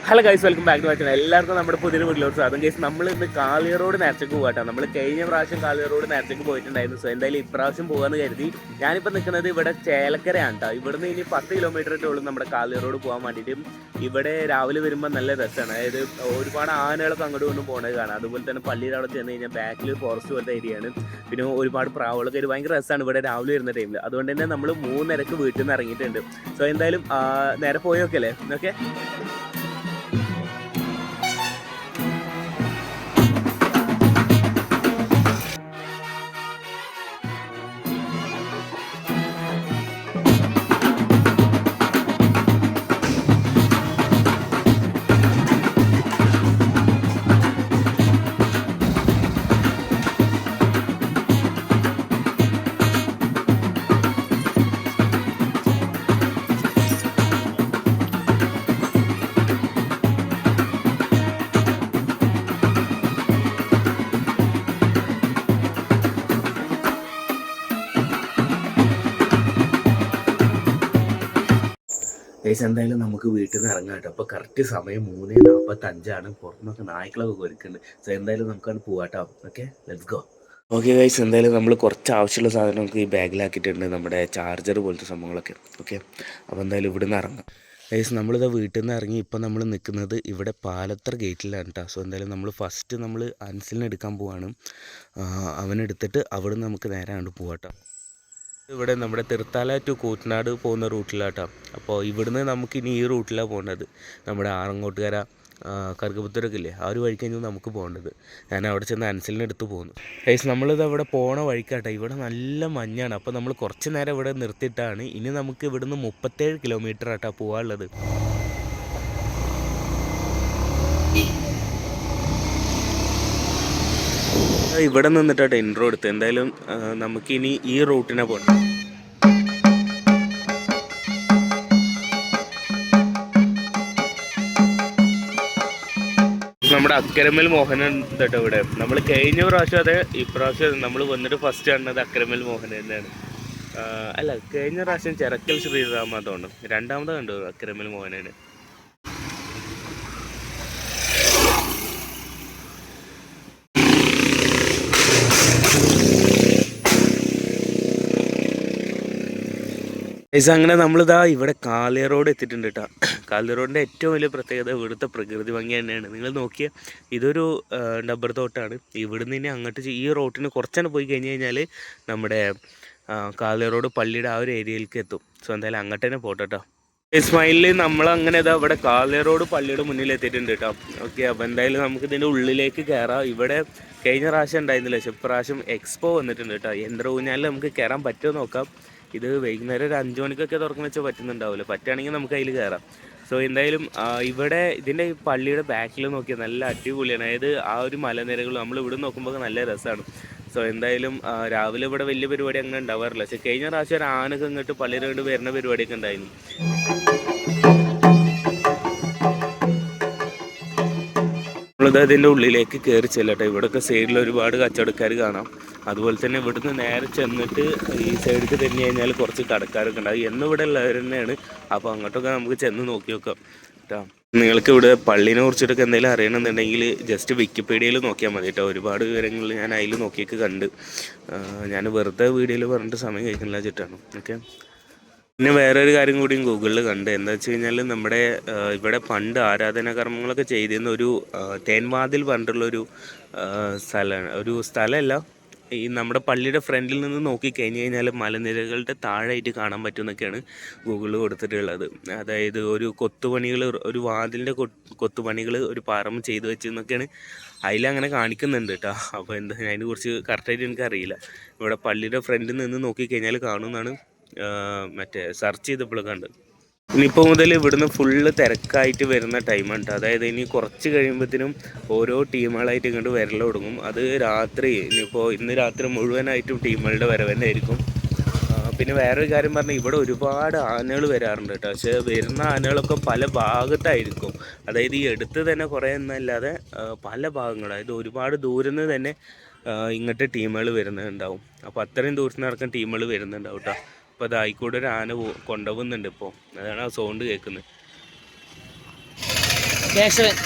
Hello guys, welcome back to my channel. എല്ലാവർക്കും നമ്മുടെ പുതിയൊരു വീട്ടിലോട്ട് സ്വാഗതം. ഗൈസ്, നമ്മൾ ഇന്ന് കാളിയറോഡ് നേരത്തേക്ക് പോകാട്ടോ. നമ്മൾ കഴിഞ്ഞ പ്രാവശ്യം കാളിയറോഡ് നേരത്തേക്ക് പോയിട്ടുണ്ടായിരുന്നു. സോ എന്തായാലും ഇപ്രാവശ്യം പോകാമെന്ന് കരുതി. ഞാനിപ്പോൾ നിൽക്കുന്നത് ഇവിടെ ചേലക്കരയാണ് കേട്ടോ. ഇവിടുന്ന് ഇനി 10 കിലോമീറ്ററിൻ്റെ ഉള്ളൂ നമ്മുടെ കാളിയറോഡ് പോകാൻ വേണ്ടിയിട്ടും. ഇവിടെ രാവിലെ വരുമ്പോൾ നല്ല രസമാണ്. അതായത് ഒരുപാട് ആനകളൊക്കെ അങ്ങോട്ട് കൊണ്ടും പോകുന്നത് കാണാം. അതുപോലെ തന്നെ പള്ളിയുടെ അവിടെ ചെന്ന് കഴിഞ്ഞാൽ ബാക്കിൽ ഫോറസ്റ്റ് പോലത്തെ ഏരിയയാണ്. പിന്നെ ഒരുപാട് പ്രാവുകളൊക്കെ ഒരു ഭയങ്കര രസമാണ് ഇവിടെ രാവിലെ വരുന്ന ടൈമിൽ. അതുകൊണ്ട് തന്നെ നമ്മൾ 3:30 വീട്ടിൽ നിന്ന് ഇറങ്ങിയിട്ടുണ്ട്. സോ എന്തായാലും നേരെ പോയൊക്കെ അല്ലേ ഓക്കെ. എന്തായാലും നമുക്ക് വീട്ടിൽ നിന്ന് ഇറങ്ങാം കേട്ടോ. അപ്പോൾ കറക്റ്റ് സമയം 3:45. പുറത്തുനിന്നൊക്കെ നായ്ക്കളൊക്കെ ഒരുക്കുന്നുണ്ട്. സോ എന്തായാലും നമുക്കത് പോകാട്ടോ. Okay, let's go. Okay guys, എന്തായാലും നമ്മൾ കുറച്ച് ആവശ്യമുള്ള സാധനമൊക്കെ ഈ ബാഗിലാക്കിയിട്ടുണ്ട്. നമ്മുടെ ചാർജർ പോലത്തെ സംഭവങ്ങളൊക്കെ. ഓക്കെ, അപ്പോൾ എന്തായാലും ഇവിടെ നിന്ന് ഇറങ്ങാം. ഗൈസ്, നമ്മളിതാ വീട്ടിൽ നിന്ന് ഇറങ്ങി ഇപ്പോൾ നമ്മൾ നിൽക്കുന്നത് ഇവിടെ പാലത്തറ ഗേറ്റിലാണ് കേട്ടോ. സോ എന്തായാലും നമ്മൾ ഫസ്റ്റ് അൻസിലിനെ എടുക്കാൻ പോവാണ്. അവനെടുത്തിട്ട് അവിടെ നിന്ന് നമുക്ക് നേരെ അങ്ങോട്ട് പോകാട്ടോ. ഇവിടെ നമ്മുടെ തിരുത്താല ടു കൂറ്റനാട് പോകുന്ന റൂട്ടിലാട്ടോ. അപ്പോൾ ഇവിടുന്ന് നമുക്കിനി ഈ റൂട്ടിലാണ് പോകേണ്ടത്. നമ്മുടെ ആറങ്ങോട്ടുകര കറുകപുത്തൂരൊക്കെ ഇല്ലേ, ആ ഒരു വഴി കഴിഞ്ഞ് നമുക്ക് പോകേണ്ടത്. ഞാൻ അവിടെ ചെന്ന് അൻസലിനെ എടുത്ത് പോകുന്നു. ഗൈസ്, നമ്മളിത് അവിടെ പോണ വഴിക്കാട്ടോ. ഇവിടെ നല്ല മഞ്ഞാണ്. അപ്പോൾ നമ്മൾ കുറച്ച് നേരം ഇവിടെ നിർത്തിയിട്ടാണ് ഇനി നമുക്ക് ഇവിടുന്ന് 37 കിലോമീറ്റർ ആട്ടോ പോകാനുള്ളത്. ഇവിടെ നിന്നിട്ടാട്ടോ ഇൻട്രോ എടുത്ത്. എന്തായാലും നമുക്കിനി ഈ റൂട്ടിനെ പോകണം. നമ്മുടെ അക്കരമൽ മോഹനൻ കേട്ടോ ഇവിടെ. നമ്മൾ കഴിഞ്ഞ പ്രാവശ്യം അതെ, ഇപ്രാവശ്യം നമ്മൾ വന്നിട്ട് ഫസ്റ്റ് കാണുന്നത് അക്കരമൽ മോഹനൻ തന്നെയാണ്. അല്ല, കഴിഞ്ഞ പ്രാവശ്യം ചെറക്കൽ ശ്രീറാമ തോന്നുന്നു. രണ്ടാമത് കണ്ടു അക്കരമൽ മോഹനന്. അങ്ങനെ നമ്മളിതാ ഇവിടെ കാളിയറോഡ് എത്തിയിട്ടുണ്ട് കേട്ടോ. കാളിയറോഡിൻ്റെ ഏറ്റവും വലിയ പ്രത്യേകത ഇവിടുത്തെ പ്രകൃതി ഭംഗി തന്നെയാണ്. നിങ്ങൾ നോക്കിയാൽ ഇതൊരു ഡബ്ബർ തോട്ടമാണ്. ഇവിടുന്ന് ഇനി അങ്ങോട്ട് ഈ റോട്ടിന് കുറച്ചാണ് പോയി കഴിഞ്ഞ് കഴിഞ്ഞാൽ നമ്മുടെ കാളിയറോഡ് പള്ളിയുടെ ആ ഒരു ഏരിയയിലേക്ക് എത്തും. സോ എന്തായാലും അങ്ങോട്ട് തന്നെ പോട്ടെ കേട്ടോ. ഇസ്മായിലിൽ നമ്മളങ്ങനെ ഇതാ ഇവിടെ കാളിയറോഡ് പള്ളിയുടെ മുന്നിൽ എത്തിയിട്ടുണ്ട് കേട്ടോ. ഓക്കെ, അപ്പോൾ എന്തായാലും നമുക്ക് ഇതിൻ്റെ ഉള്ളിലേക്ക് കയറാം. ഇവിടെ കഴിഞ്ഞ പ്രാവശ്യം ഉണ്ടായിരുന്നില്ല, പക്ഷേ ഇപ്രാവശ്യം എക്സ്പോ വന്നിട്ടുണ്ട് കേട്ടോ. യന്ത്ര ഊഞ്ഞാലിൽ നമുക്ക് കയറാൻ പറ്റുമോ നോക്കാം. ഇത് വൈകുന്നേരം ഒരു 5 മണിക്കൊക്കെ തുറക്കുന്ന വെച്ചാൽ പറ്റുന്നുണ്ടാവില്ല. പറ്റുകയാണെങ്കിൽ നമുക്ക് അതിൽ കയറാം. സോ എന്തായാലും ഇവിടെ ഇതിൻ്റെ പള്ളിയുടെ ബാക്കിൽ നോക്കിയാൽ നല്ല അടിപൊളിയാണ്. അതായത് ആ ഒരു മലനിരകൾ നമ്മൾ ഇവിടെ നോക്കുമ്പോൾ നല്ല രസമാണ്. സോ എന്തായാലും രാവിലെ ഇവിടെ വലിയ പരിപാടി അങ്ങനെ ഉണ്ടാവാറില്ല. പക്ഷേ കഴിഞ്ഞ പ്രാവശ്യം ഒരു ആനൊക്കെ ഇങ്ങോട്ട് പള്ളിയുടെ കൊണ്ട് വരുന്ന പരിപാടിയൊക്കെ ഉണ്ടായിരുന്നു. നമ്മളിത് അതിൻ്റെ ഉള്ളിലേക്ക് കയറി ചെല്ലട്ടെ. ഇവിടെയൊക്കെ സൈഡിൽ ഒരുപാട് കച്ചവടക്കാർ കാണാം. അതുപോലെ തന്നെ ഇവിടുന്ന് നേരെ ചെന്നിട്ട് ഈ സൈഡിലേക്ക് തിരിഞ്ഞു കഴിഞ്ഞാൽ കുറച്ച് കടക്കാരൊക്കെ ഉണ്ട്. അത് എന്നും ഇവിടെ ഉള്ളവർ തന്നെയാണ്. അപ്പോൾ അങ്ങോട്ടൊക്കെ നമുക്ക് ചെന്ന് നോക്കി നോക്കാം കേട്ടോ. നിങ്ങൾക്ക് ഇവിടെ പള്ളീനെ കുറിച്ചിട്ടൊക്കെ എന്തെങ്കിലും അറിയണമെന്നുണ്ടെങ്കിൽ ജസ്റ്റ് വിക്കിപീഡിയയിൽ നോക്കിയാൽ മതി കേട്ടോ. ഒരുപാട് വിവരങ്ങൾ ഞാൻ അതിൽ നോക്കിയൊക്കെ കണ്ട്. ഞാൻ വെറുതെ വീഡിയോയിൽ പറഞ്ഞിട്ട് സമയം കഴിക്കുന്നില്ല വെച്ചിട്ടാണ്. ഓക്കെ, പിന്നെ വേറൊരു കാര്യം കൂടിയും ഗൂഗിളിൽ കണ്ട്. എന്താ വെച്ച് കഴിഞ്ഞാൽ നമ്മുടെ ഇവിടെ പണ്ട് ആരാധനാകർമ്മങ്ങളൊക്കെ ചെയ്തിരുന്ന ഒരു തേൻവാതിൽ പറഞ്ഞിട്ടുള്ളൊരു സ്ഥലമാണ്. ഒരു സ്ഥലമല്ല, ഈ നമ്മുടെ പള്ളിയുടെ ഫ്രണ്ടിൽ നിന്ന് നോക്കിക്കഴിഞ്ഞ് കഴിഞ്ഞാൽ മലനിരകളുടെ താഴെയായിട്ട് കാണാൻ പറ്റുമെന്നൊക്കെയാണ് ഗൂഗിളിൽ കൊടുത്തിട്ടുള്ളത്. അതായത് ഒരു കൊത്തുപണികൾ, ഒരു വാതിലിൻ്റെ കൊത്തുപണികൾ ഒരു പാറമ്മ ചെയ്തു വെച്ചെന്നൊക്കെയാണ് അതിലങ്ങനെ കാണിക്കുന്നുണ്ട് കേട്ടോ. അപ്പോൾ എന്താ, അതിനെക്കുറിച്ച് കറക്റ്റായിട്ട് എനിക്കറിയില്ല. ഇവിടെ പള്ളിയുടെ ഫ്രണ്ടിൽ നിന്ന് നോക്കിക്കഴിഞ്ഞാൽ കാണുമെന്നാണ് മറ്റേ സെർച്ച് ചെയ്തപ്പോഴൊക്കെ ഉണ്ട്. ഇനിയിപ്പോൾ മുതൽ ഇവിടുന്ന് ഫുള്ള് തിരക്കായിട്ട് വരുന്ന ടൈമാണ്. അതായത് ഇനി കുറച്ച് കഴിയുമ്പോഴത്തേനും ഓരോ ടീമുകളായിട്ട് ഇങ്ങോട്ട് വരൽ തുടങ്ങും. അത് രാത്രി, ഇന്ന് രാത്രി മുഴുവനായിട്ടും ടീമുകളുടെ വരവന്നെ ആയിരിക്കും. പിന്നെ വേറൊരു കാര്യം പറഞ്ഞാൽ ഇവിടെ ഒരുപാട് ആനകൾ വരാറുണ്ട് കേട്ടോ. പക്ഷേ വരുന്ന ആനകളൊക്കെ പല ഭാഗത്തായിരിക്കും. അതായത് ഈ അടുത്ത് തന്നെ കുറേ എന്നല്ലാതെ പല ഭാഗങ്ങൾ, അതായത് ഒരുപാട് ദൂരം നിന്ന് തന്നെ ഇങ്ങോട്ട് ടീമുകൾ വരുന്നുണ്ടാവും. അപ്പോൾ അത്രയും ദൂരത്ത് നടക്കുന്ന ടീമുകൾ വരുന്നുണ്ടാവും കേട്ടോ. അപ്പോൾ അത് ആയിക്കൂടെ ഒരു ആന കൊണ്ടുപോകുന്നുണ്ട്. ഇപ്പോൾ അതാണ് ആ സൗണ്ട് കേൾക്കുന്നത്. കേശവൻ.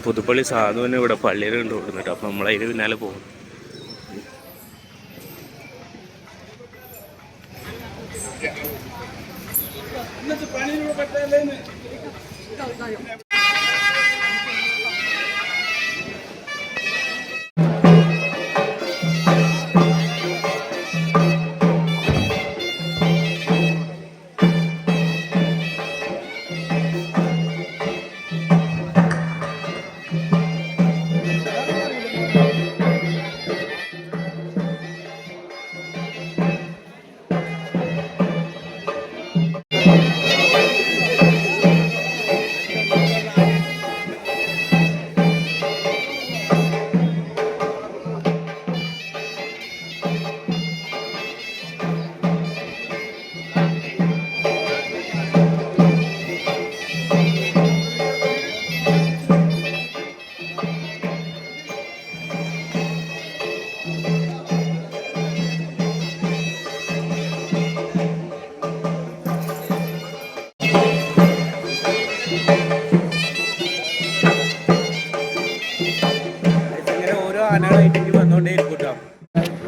പുതുപ്പള്ളി സാധുവിനെ ഇവിടെ പള്ളിയിൽ കൊണ്ട് കൊടുക്കുന്നുണ്ട്. അപ്പം നമ്മളതിന് പിന്നാലെ പോകും.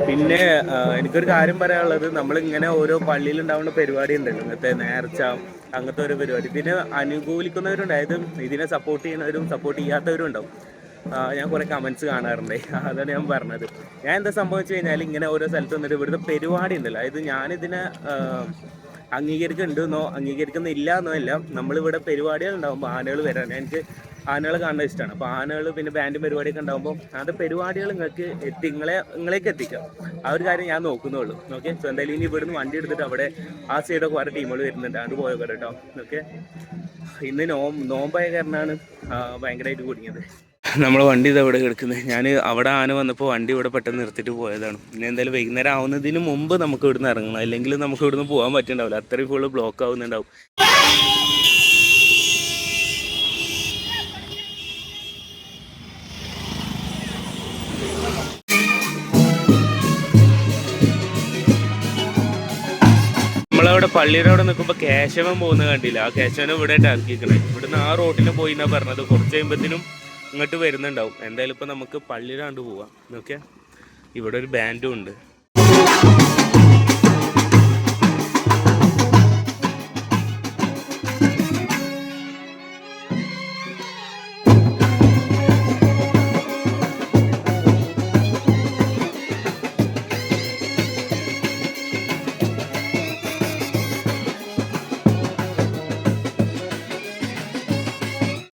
പിന്നെ എനിക്കൊരു കാര്യം പറയാനുള്ളത്, നമ്മളിങ്ങനെ ഓരോ പള്ളിയിലുണ്ടാവുന്ന പരിപാടി ഉണ്ടല്ലോ, ഇങ്ങനത്തെ നേർച്ച, അങ്ങനത്തെ ഒരു പരിപാടി, ഇതിനെ അനുകൂലിക്കുന്നവരുണ്ട്, അതായത് ഇതിനെ സപ്പോർട്ട് ചെയ്യുന്നവരും സപ്പോർട്ട് ചെയ്യാത്തവരും ഉണ്ടാവും. ഞാൻ കുറേ കമൻറ്റ്സ് കാണാറുണ്ട്, അതാണ് ഞാൻ പറഞ്ഞത്. ഞാൻ എന്താ സംഭവിച്ചു കഴിഞ്ഞാൽ, ഇങ്ങനെ ഓരോ സ്ഥലത്ത് വന്നിട്ട് ഇവിടുത്തെ പരിപാടി ഉണ്ടല്ലോ, അതായത് ഞാനിതിനെ അംഗീകരിക്കുന്നുണ്ടെന്നോ അംഗീകരിക്കുന്നില്ല എന്നോ അല്ല, നമ്മളിവിടെ പരിപാടികൾ ഉണ്ടാകുമ്പോൾ ആനകൾ വരാൻ, എനിക്ക് ആനകളെ കാണുന്നത് ഇഷ്ടമാണ്. അപ്പോൾ ആനകൾ പിന്നെ ബാൻഡും പരിപാടിയൊക്കെ ഉണ്ടാകുമ്പോൾ അത് പരിപാടികൾ നിങ്ങൾക്ക് നിങ്ങളേക്ക് എത്തിക്കാം. ആ ഒരു കാര്യം ഞാൻ നോക്കുന്നുള്ളൂ. ഓക്കെ, സോ എന്തായാലും ഇനി ഇവിടുന്ന് വണ്ടി എടുത്തിട്ട് അവിടെ ആ സൈഡൊക്കെ വേറെ ടീമുകൾ വരുന്നുണ്ട്, അത് പോയൊക്കെ കേട്ടോ. ഓക്കെ, ഇന്ന് നോമ്പായ കാരണമാണ് ഭയങ്കരമായിട്ട് കുടുങ്ങിയത്. നമ്മൾ വണ്ടി ഇത് അവിടെ കിടക്കുന്നത്. ഞാൻ അവിടെ ആന വന്നപ്പോൾ വണ്ടി ഇവിടെ പെട്ടെന്ന് നിർത്തിയിട്ട് പോയതാണ്. പിന്നെ എന്തായാലും വൈകുന്നേരം ആവുന്നതിന് മുമ്പ് നമുക്ക് ഇവിടുന്ന് ഇറങ്ങണം, അല്ലെങ്കിൽ നമുക്ക് ഇവിടുന്ന് പോകാൻ പറ്റുന്നുണ്ടാവില്ല, അത്രയും ഫുള്ള് ബ്ലോക്ക് ആവുന്നുണ്ടാവും. നമ്മളവിടെ പള്ളിയുടെ അവിടെ നിൽക്കുമ്പോൾ കേശവൻ പോകുന്നത് കണ്ടില്ല. ആ കേശവനെ ഇവിടെ ഇറക്കിക്കണേ. ഇവിടുന്ന് ആ റോട്ടിന് പോയി എന്നാ പറഞ്ഞത്. കുറച്ച് കഴിയുമ്പോഴത്തേനും ഇങ്ങോട്ട് വരുന്നുണ്ടാവും. എന്തായാലും ഇപ്പം നമുക്ക് പള്ളിയിലാണ്ട് പോവാം. ഓക്കെ, ഇവിടെ ഒരു ബാൻഡും ഉണ്ട്.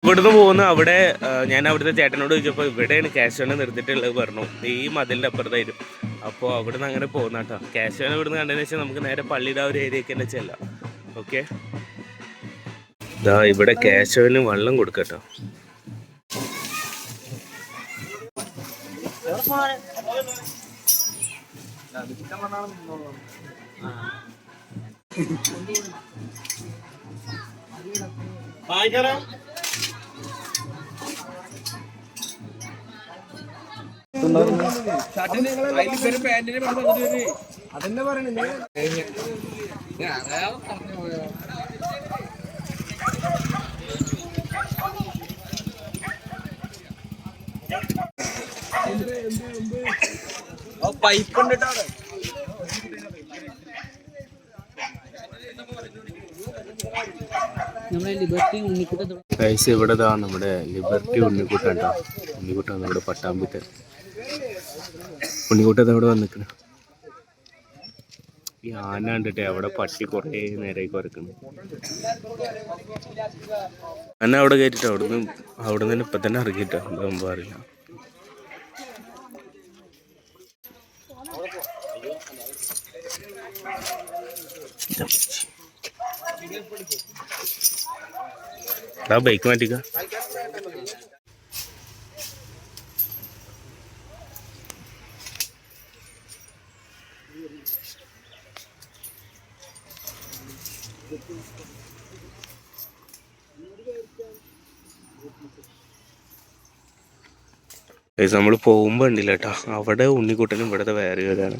ഇവിടുന്ന് പോകുന്ന അവിടെ ഞാൻ അവിടുത്തെ ചേട്ടനോട് ചോദിച്ചപ്പോൾ ഇവിടെയാണ് ക്യാഷ് ഓൺ നിർത്തിയിട്ടുള്ളത് പറഞ്ഞു. ഈ മതിലിൻ്റെ അപ്പുറത്തായിരുന്നു. അപ്പോൾ അവിടെ നിന്ന് അങ്ങനെ പോകുന്ന കേട്ടോ. ക്യാഷ് ഓൺ ഇവിടുന്ന് കണ്ടതിന് ശേഷം നമുക്ക് നേരെ പള്ളിയുടെ ആ ഒരു ഏരിയയ്ക്ക് തന്നെ ചെല്ലാം. ഓക്കെ, ഇതാ ഇവിടെ ക്യാഷ് ഓണിന് വെള്ളം കൊടുക്കട്ടോ. അതെന്നെ പറയണേ. പൈപ്പ് ഉണ്ട് ഇവിടെ നമ്മുടെ ലിബർട്ടി ഉണ്ണിക്കുട്ടൻ കേട്ടോ. ഉണ്ണിക്കുട്ടൻ നമ്മുടെ പട്ടാമ്പിത്തെ ഉണ്ണിക്കുട്ടൻ അവിടെ വന്നിക്കണ. ഈ ആന കണ്ടിട്ടേ അവിടെ പട്ടി കുറേ നേരമായി കുറക്കണം. ആന അവിടെ കയറ്റിട്ടോ. അവിടെ നിന്ന് ഇപ്പം തന്നെ ഇറങ്ങിട്ടോ. എന്താ അറിയില്ല. ബൈക്ക് മാറ്റിക്ക. നമ്മൾ പോകുമ്പോ ഉണ്ടില്ല കേട്ടോ. അവിടെ ഉണ്ണിക്കുട്ടനും ഇവിടത്തെ വേറെ ഒരാണ്.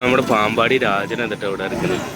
നമ്മുടെ പാമ്പാടി രാജൻ എന്നിട്ട് അവിടെ ഇറക്കുന്നത്.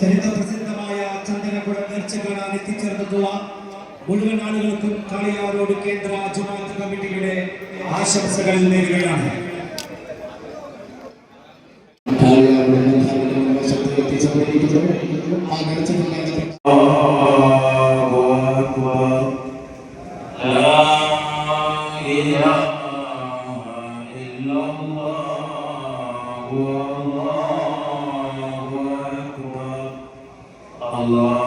ചരിത്രപ്രസിദ്ധമായ ചന്ദനക്കുടം നേർച്ച കാണാൻ എത്തിച്ചേർന്നിട്ടുള്ള മുഴുവൻ ആളുകൾക്കും കാളിയാറോഡ് കേന്ദ്ര ജമാഅത്ത് കമ്മിറ്റിയുടെ ആശംസകൾ നേരുകയാണ്. Allah